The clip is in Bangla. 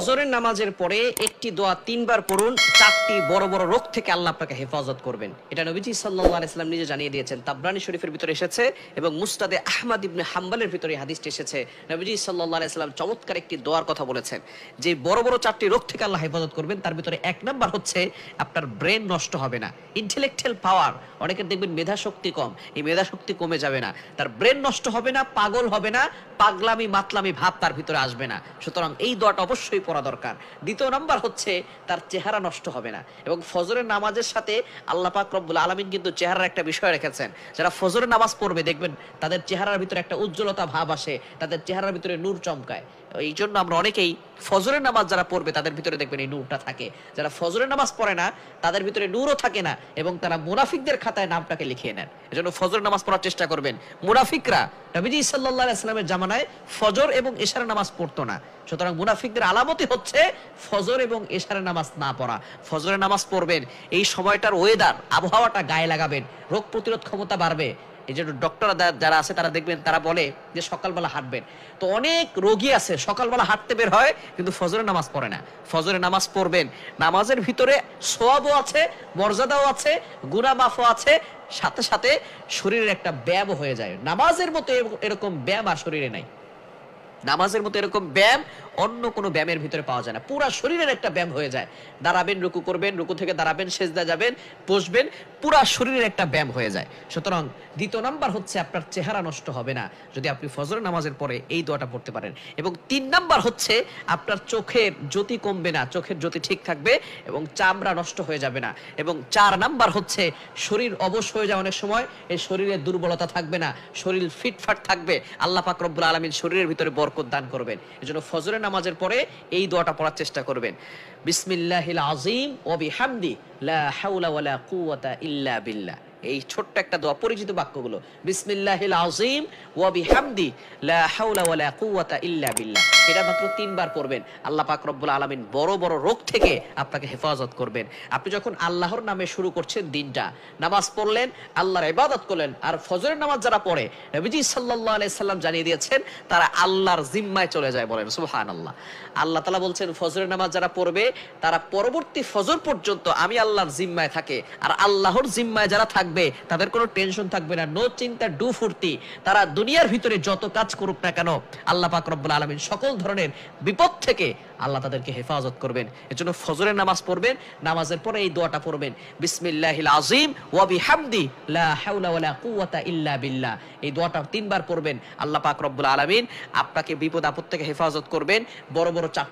ফজরের নামাজের পরে একটি দোয়া ৩ বার পড়ুন, ৪টি বড় বড় রোগ থেকে আল্লাহ আপনাকে হেফাজত করবেন। এটা নবীজি সাল্লাল্লাহু আলাইহি ওয়াসাল্লাম নিজে জানিয়ে দিয়েছেন। তাবরানী শরীফের ভিতরে এসেছে এবং মুসনাদে আহমদ ইবনে হাম্বলের ভিতরে হাদিসটি এসেছে। নবীজি সাল্লাল্লাহু আলাইহি ওয়াসাল্লাম চমৎকার একটি দোয়ার কথা বলেছেন যে বড় বড় ৪টি রোগ থেকে আল্লাহ হেফাজত করবেন। তার ভিতরে ১ নাম্বার হচ্ছে আপনার ব্রেন নষ্ট হবে না, ইন্টেলেকচুয়াল পাওয়ার। অনেকের দেখবেন মেধা শক্তি কম, এই মেধা শক্তি কমে যাবে না, তার ব্রেন নষ্ট হবে না, পাগল হবে না, পাগলামি মাতলামি ভাব তার ভিতরে আসবে না। সুতরাং এই দোয়াটা অবশ্যই পড়া দরকার। দ্বিতীয় নাম্বার হচ্ছে তার চেহারা নষ্ট হবে না। এবং ফজরের নামাজের সাথে আল্লাহ পাক রব্বুল আলামিন কিন্তু চেহারার একটা বিষয় রেখেছেন। যারা ফজরের নামাজ পড়বে দেখবেন তাদের চেহারার ভিতরে একটা উজ্জ্বলতা ভাব আসে, তাদের চেহারার ভিতরে নূর চমকায়। এই জন্য আমরা অনেকেই ফজরের নামাজ যারা পড়বে তাদের ভিতরে দেখবেন এই নূরটা থাকে। যারা ফজরের নামাজ পড়ে না তাদের ভিতরে নূরও থাকে না এবং তারা মুনাফিকদের খাতায় নামটাকে লিখিয়ে নেন। এজন্য ফজরের নামাজ পড়ার চেষ্টা করবেন। মুনাফিকরা নবীজি সাল্লাল্লাহু আলাইহি ওয়াসাল্লামের জামানায় ফজর এবং এশার নামাজ পড়তো না। সুতরাং মুনাফিকদের আলামতই হচ্ছে ফজর এবং এশারের নামাজ না পড়া। ফজরের নামাজ পড়বেন, এই সময়টার ওয়েদার আবহাওয়াটা গায়ে লাগাবেন, রোগ প্রতিরোধ ক্ষমতা বাড়বে। এই যে ডক্টর যারা আছে তারা দেখবেন তারা বলে যে সকালবেলা হাঁটবেন। তো অনেক রোগী আছে সকালবেলা হাঁটতে বের হয় কিন্তু ফজরের নামাজ পড়ে না। ফজরের নামাজ পড়বেন, নামাজের ভিতরে সওয়াবও আছে, মর্যাদাও আছে, গুনাহ মাফও আছে, সাথে সাথে শরীরের একটা ব্যায়াম হয়ে যায়। নামাজের মতো এরকম ব্যায়াম আর শরীরে নাই। নামাজের মতো এরকম ব্যায়াম অন্য কোনো ব্যায়ামের ভিতরে পাওয়া যায় না। পুরা শরীরের একটা ব্যায়াম হয়ে যায়। দাঁড়াবেন, রুকু করবেন, রুকু থেকে দাঁড়াবেন, সেজদা যাবেন, বসবেন, পুরা শরীরের একটা ব্যায়াম হয়ে যায়। সুতরাং দ্বিতীয় নাম্বার হচ্ছে আপনার চেহারা নষ্ট হবে না যদি আপনি ফজরের নামাজের পরে এই দোয়াটা পড়তে পারেন। এবং ৩ নাম্বার হচ্ছে আপনার চোখের জ্যোতি কমবে না, চোখের জ্যোতি ঠিক থাকবে এবং চামড়া নষ্ট হয়ে যাবে না। এবং ৪ নাম্বার হচ্ছে শরীর অবশ হয়ে যায় অনেক সময়, এই শরীরে দুর্বলতা থাকবে না, শরীর ফিটফাট থাকবে। আল্লাহ পাক রব্বুল আলামিন শরীরের ভিতরে বরকত দান করবেন। এজন্য ফজরের নামাজের পরে এই দোয়াটা পড়ার চেষ্টা করবেন। বিসমিল্লাহিল আযীম ওয়া বিহামদি লা হাওলা ওয়ালা কুওয়াতা ইল্লা বিল্লাহ। এই ছোট্ট একটা দোয়া, পরিচিত বাক্যগুলো, বিসমিল্লাহিল আযীম ওয়া বিহামদি লা হাওলা ওয়ালা কুওয়াতা ইল্লা বিল্লাহ। এটা মাত্র ৩ বার পড়বেন। আল্লাহ পাক রব্বুল আলামিন বড় বড় রোগ থেকে আপনাকে হেফাজত করবেন। আপনি যখন আল্লাহর নামে শুরু করছেন দিনটা, নামাজ পড়লেন, আল্লাহর ইবাদত করলেন, আর ফজরের নামাজ যারা পড়ে নবীজি সাল্লাল্লাহু আলাইহি সাল্লাম জানিয়ে দিয়েছেন তারা আল্লাহর জিম্মায় চলে যায়। বলেন সুবহানাল্লাহ। আল্লাহ তাআলা বলছেন ফজরের নামাজ যারা পড়বে তারা পরবর্তী ফজর পর্যন্ত আমি আল্লাহর জিম্মায় থাকে। আর আল্লাহর জিম্মায় যারা থাকবে তাদের কোনো টেনশন থাকবে না, নো চিন্তা ডু ফুর্তি। তারা দুনিয়ার ভিতরে যত কাজ করুক না কেন আল্লাহ পাক রব্বুল আলামিন সকল ধরনের বিপদ থেকে আল্লাহ তাদেরকে হেফাজত করবেন। এজন্য ফজরের নামাজ পড়বেন, নামাজের পরে এই দোয়াটা পড়বেন, বিসমিল্লাহিল আযীম ওয়া বিহামদি লা হাওলা ওয়ালা কুওয়াতা ইল্লা বিল্লাহ। এই দোয়াটা ৩ বার পড়বেন। আল্লাহ পাক রব্বুল আলামিন আপনাকে বিপদ আপদ থেকে হেফাজত করবেন। বড় বড় ৪